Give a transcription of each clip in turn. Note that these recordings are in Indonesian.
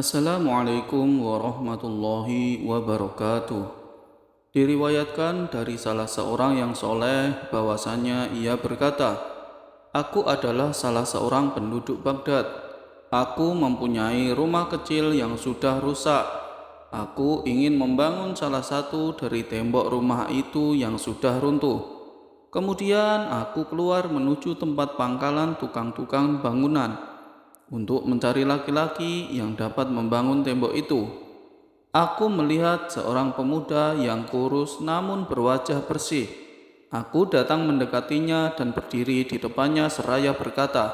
Assalamualaikum warahmatullahi wabarakatuh. Diriwayatkan dari salah seorang yang soleh bahwasanya ia berkata, "Aku adalah salah seorang penduduk Baghdad. Aku mempunyai rumah kecil yang sudah rusak. Aku ingin membangun salah satu dari tembok rumah itu yang sudah runtuh. Kemudian aku keluar menuju tempat pangkalan tukang-tukang bangunan untuk mencari laki-laki yang dapat membangun tembok itu. Aku melihat seorang pemuda yang kurus namun berwajah bersih. Aku datang mendekatinya dan berdiri di depannya seraya berkata,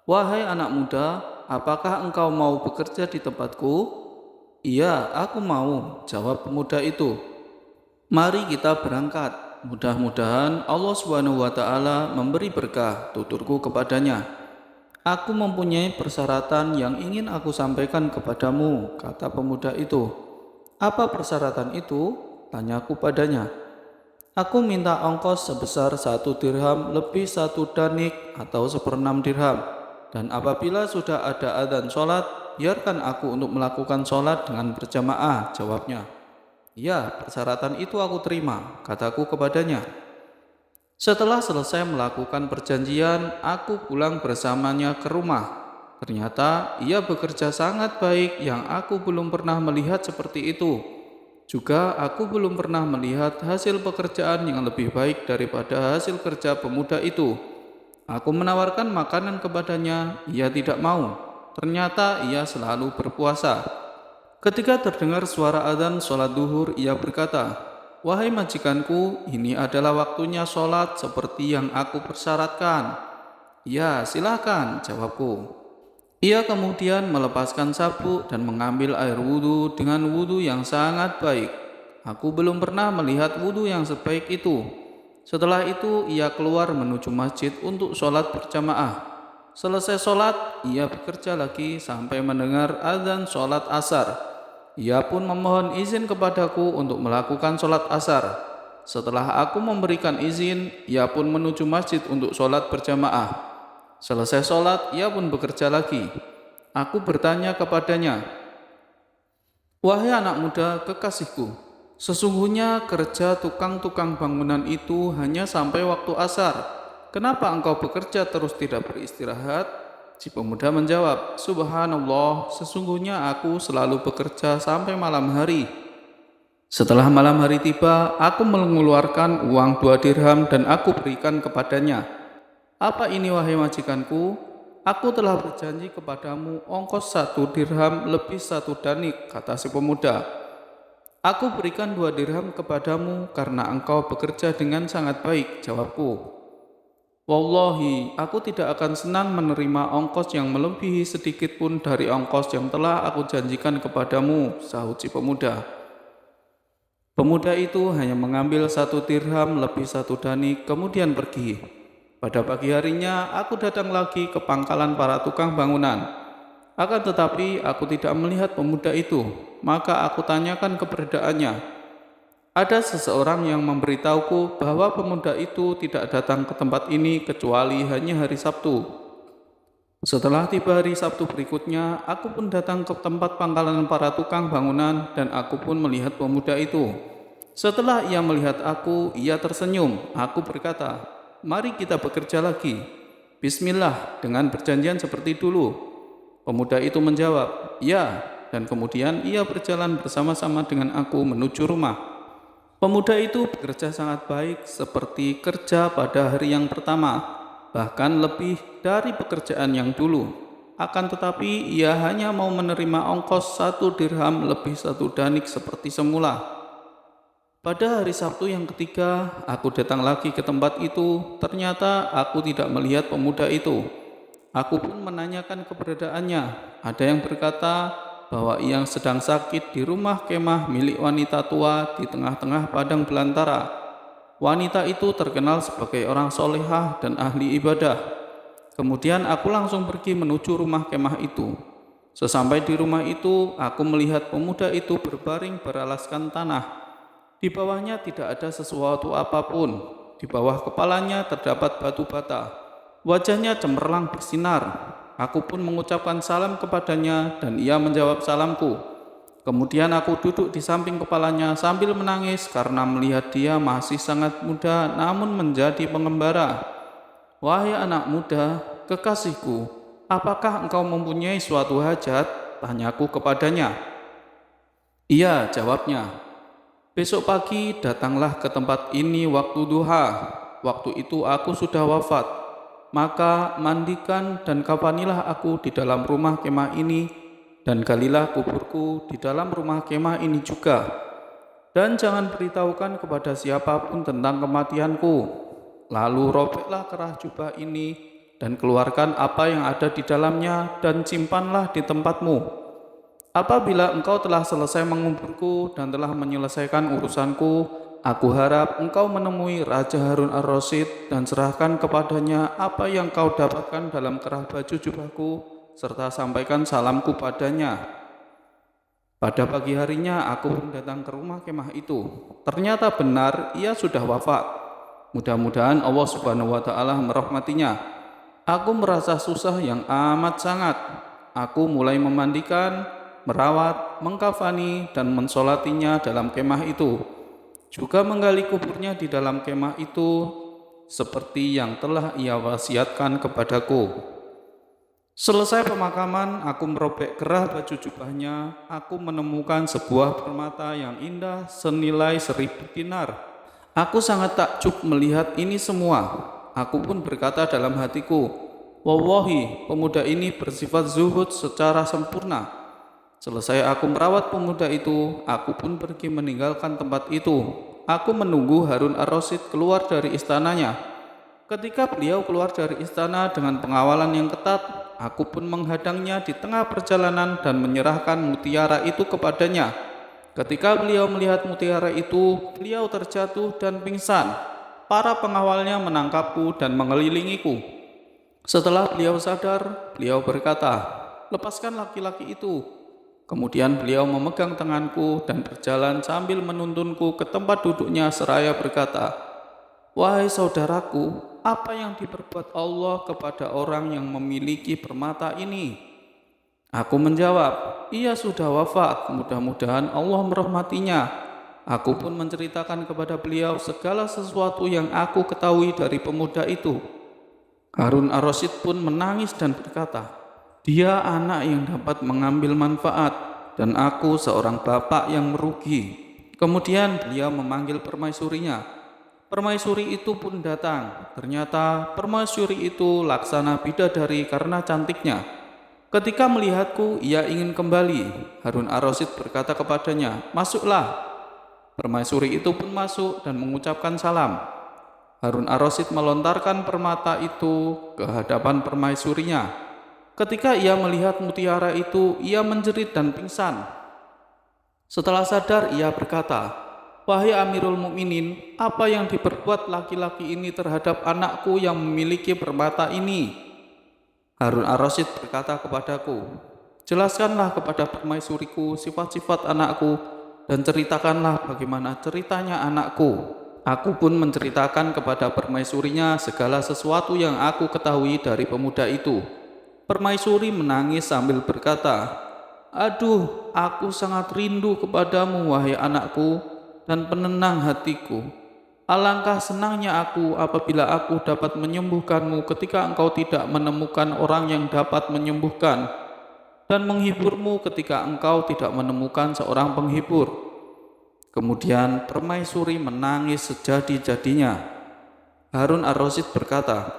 'Wahai anak muda, apakah engkau mau bekerja di tempatku?' 'Iya, aku mau,' jawab pemuda itu. 'Mari kita berangkat. Mudah-mudahan Allah Subhanahu wa taala memberi berkah,' tuturku kepadanya. 'Aku mempunyai persyaratan yang ingin aku sampaikan kepadamu,' kata pemuda itu. 'Apa persyaratan itu?' tanyaku padanya. 'Aku minta ongkos sebesar 1 dirham lebih 1 danik atau 1/6 dirham. Dan apabila sudah ada adzan sholat, biarkan aku untuk melakukan sholat dengan berjamaah,' jawabnya. 'Ya, persyaratan itu aku terima,' kataku kepadanya. Setelah selesai melakukan perjanjian, aku pulang bersamanya ke rumah. Ternyata ia bekerja sangat baik yang aku belum pernah melihat seperti itu. Juga aku belum pernah melihat hasil pekerjaan yang lebih baik daripada hasil kerja pemuda itu. Aku menawarkan makanan kepadanya, ia tidak mau. Ternyata ia selalu berpuasa. Ketika terdengar suara adzan sholat duhur, ia berkata, 'Wahai majikanku, ini adalah waktunya sholat seperti yang aku persyaratkan.' 'Ya, silakan,' jawabku. Ia kemudian melepaskan sabuk dan mengambil air wudhu dengan wudhu yang sangat baik. Aku belum pernah melihat wudhu yang sebaik itu. Setelah itu, ia keluar menuju masjid untuk sholat berjamaah. Selesai sholat, ia bekerja lagi sampai mendengar adzan sholat asar. Ia pun memohon izin kepadaku untuk melakukan sholat asar. Setelah aku memberikan izin, ia pun menuju masjid untuk sholat berjamaah. Selesai sholat, ia pun bekerja lagi. Aku bertanya kepadanya, 'Wahai anak muda kekasihku, sesungguhnya kerja tukang-tukang bangunan itu hanya sampai waktu asar. Kenapa engkau bekerja terus tidak beristirahat?' Si pemuda menjawab, 'Subhanallah, sesungguhnya aku selalu bekerja sampai malam hari. Setelah malam hari tiba, aku mengeluarkan uang 2 dirham dan aku berikan kepadanya. Apa ini wahai majikanku? Aku telah berjanji kepadamu ongkos 1 dirham lebih 1 danik,' kata si pemuda. 'Aku berikan 2 dirham kepadamu karena engkau bekerja dengan sangat baik,' jawabku. 'Wallahi, aku tidak akan senang menerima ongkos yang melebihi sedikit pun dari ongkos yang telah aku janjikan kepadamu,' sahut si pemuda. Pemuda itu hanya mengambil 1 dirham lebih 1 danik kemudian pergi. Pada pagi harinya, aku datang lagi ke pangkalan para tukang bangunan. Akan tetapi aku tidak melihat pemuda itu, maka aku tanyakan keberadaannya. Ada seseorang yang memberitahuku bahwa pemuda itu tidak datang ke tempat ini kecuali hanya hari Sabtu. Setelah tiba hari Sabtu berikutnya, aku pun datang ke tempat pangkalan para tukang bangunan dan aku pun melihat pemuda itu. Setelah ia melihat aku, ia tersenyum. Aku berkata, 'Mari kita bekerja lagi. Bismillah,' dengan perjanjian seperti dulu. Pemuda itu menjawab, 'Ya,' dan kemudian ia berjalan bersama-sama dengan aku menuju rumah. Pemuda itu bekerja sangat baik seperti kerja pada hari yang pertama, bahkan lebih dari pekerjaan yang dulu. Akan tetapi ia hanya mau menerima ongkos 1 dirham lebih 1 danik seperti semula. Pada hari Sabtu yang ketiga, aku datang lagi ke tempat itu. Ternyata aku tidak melihat pemuda itu. Aku pun menanyakan keberadaannya. Ada yang berkata bahwa ia sedang sakit di rumah kemah milik wanita tua di tengah-tengah padang belantara. Wanita itu terkenal sebagai orang solehah dan ahli ibadah. Kemudian aku langsung pergi menuju rumah kemah itu. Sesampai di rumah itu, aku melihat pemuda itu berbaring beralaskan tanah. Di bawahnya tidak ada sesuatu apapun. Di bawah kepalanya terdapat batu bata. Wajahnya cemerlang bersinar. Aku pun mengucapkan salam kepadanya dan ia menjawab salamku. Kemudian aku duduk di samping kepalanya sambil menangis karena melihat dia masih sangat muda namun menjadi pengembara. Wahai anak muda, kekasihku, apakah engkau mempunyai suatu hajat? Tanyaku kepadanya. Iya, jawabnya. Besok pagi datanglah ke tempat ini waktu duha. Waktu itu aku sudah wafat. Maka mandikan dan kafanilah aku di dalam rumah kemah ini, dan galilah kuburku di dalam rumah kemah ini juga. Dan jangan beritahukan kepada siapapun tentang kematianku. Lalu robeklah kerah jubah ini dan keluarkan apa yang ada di dalamnya dan simpanlah di tempatmu. Apabila engkau telah selesai menguburku dan telah menyelesaikan urusanku, aku harap engkau menemui Raja Harun ar-Rasyid dan serahkan kepadanya apa yang kau dapatkan dalam kerah baju jubahku, serta sampaikan salamku padanya. Pada pagi harinya aku pun datang ke rumah kemah itu. Ternyata benar ia sudah wafat. Mudah-mudahan Allah Subhanahu wa taala merahmatinya. Aku merasa susah yang amat sangat. Aku mulai memandikan, merawat, mengkafani, dan mensolatinya dalam kemah itu. Juga menggali kuburnya di dalam kemah itu seperti yang telah ia wasiatkan kepadaku. Selesai pemakaman, aku merobek kerah baju jubahnya. Aku menemukan sebuah permata yang indah senilai 1.000 dinar. Aku sangat takjub melihat ini semua. Aku pun berkata dalam hatiku, Wallahi, pemuda ini bersifat zuhud secara sempurna. Selesai aku merawat pemuda itu, aku pun pergi meninggalkan tempat itu. Aku menunggu Harun ar-Rasyid keluar dari istananya. Ketika beliau keluar dari istana dengan pengawalan yang ketat, aku pun menghadangnya di tengah perjalanan dan menyerahkan mutiara itu kepadanya. Ketika beliau melihat mutiara itu, beliau terjatuh dan pingsan. Para pengawalnya menangkapku dan mengelilingiku. Setelah beliau sadar, beliau berkata, "Lepaskan laki-laki itu." Kemudian beliau memegang tanganku dan berjalan sambil menuntunku ke tempat duduknya seraya berkata, "Wahai saudaraku, apa yang diperbuat Allah kepada orang yang memiliki permata ini?" Aku menjawab, "Ia sudah wafat, mudah-mudahan Allah merahmatinya." Aku pun menceritakan kepada beliau segala sesuatu yang aku ketahui dari pemuda itu. Harun ar-Rasyid pun menangis dan berkata, "Dia anak yang dapat mengambil manfaat, dan aku seorang bapak yang merugi." Kemudian beliau memanggil permaisurinya. Permaisuri itu pun datang. Ternyata permaisuri itu laksana bidadari karena cantiknya. Ketika melihatku, ia ingin kembali. Harun ar-Rasyid berkata kepadanya, "Masuklah." Permaisuri itu pun masuk dan mengucapkan salam. Harun ar-Rasyid melontarkan permata itu ke hadapan permaisurinya. Ketika ia melihat mutiara itu, ia menjerit dan pingsan. Setelah sadar, ia berkata, "Wahai Amirul Mukminin, apa yang diperbuat laki-laki ini terhadap anakku yang memiliki permata ini?" Harun ar-Rasyid berkata kepadaku, "Jelaskanlah kepada permaisuriku sifat-sifat anakku dan ceritakanlah bagaimana ceritanya anakku." Aku pun menceritakan kepada permaisurinya segala sesuatu yang aku ketahui dari pemuda itu. Permaisuri menangis sambil berkata, "Aduh, aku sangat rindu kepadamu, wahai anakku, dan penenang hatiku. Alangkah senangnya aku apabila aku dapat menyembuhkanmu ketika engkau tidak menemukan orang yang dapat menyembuhkan, dan menghiburmu ketika engkau tidak menemukan seorang penghibur." Kemudian permaisuri menangis sejadi-jadinya. Harun ar-Rasyid berkata,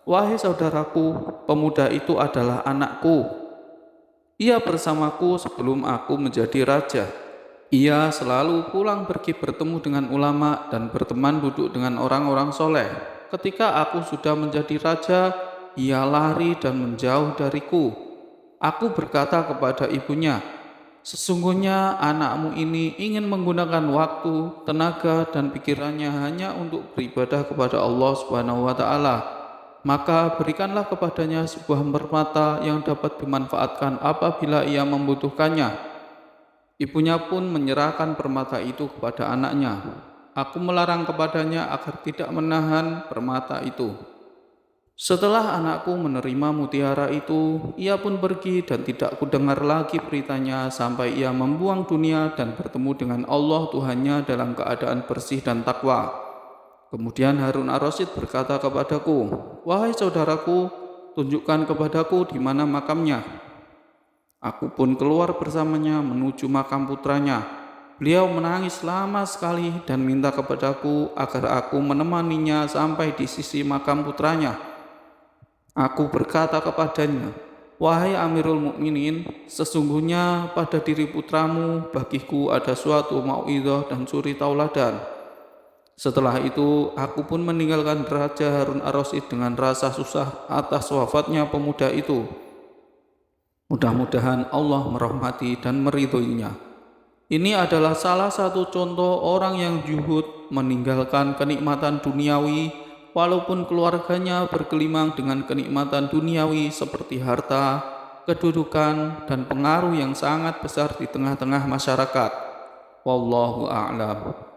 "Wahai saudaraku, pemuda itu adalah anakku. Ia bersamaku sebelum aku menjadi raja. Ia selalu pulang pergi bertemu dengan ulama dan berteman duduk dengan orang-orang soleh. Ketika aku sudah menjadi raja, ia lari dan menjauh dariku. Aku berkata kepada ibunya, 'Sesungguhnya anakmu ini ingin menggunakan waktu, tenaga, dan pikirannya hanya untuk beribadah kepada Allah Subhanahu wa taala. Maka berikanlah kepadanya sebuah permata yang dapat dimanfaatkan apabila ia membutuhkannya.' Ibunya pun menyerahkan permata itu kepada anaknya. Aku melarang kepadanya agar tidak menahan permata itu. Setelah anakku menerima mutiara itu, ia pun pergi dan tidak kudengar lagi beritanya sampai ia membuang dunia dan bertemu dengan Allah Tuhannya dalam keadaan bersih dan takwa. Kemudian Harun ar-Rasyid berkata kepadaku, "Wahai saudaraku, tunjukkan kepadaku di mana makamnya." Aku pun keluar bersamanya menuju makam putranya. Beliau menangis lama sekali dan minta kepadaku agar aku menemaninya sampai di sisi makam putranya. Aku berkata kepadanya, "Wahai Amirul Mukminin, sesungguhnya pada diri putramu bagiku ada suatu mau'idhah dan suri tauladan." Setelah itu, aku pun meninggalkan Raja Harun ar-Rasyid dengan rasa susah atas wafatnya pemuda itu. Mudah-mudahan Allah merahmati dan meridhoinya. Ini adalah salah satu contoh orang yang zuhud meninggalkan kenikmatan duniawi walaupun keluarganya bergelimang dengan kenikmatan duniawi seperti harta, kedudukan, dan pengaruh yang sangat besar di tengah-tengah masyarakat. Wallahu a'lam.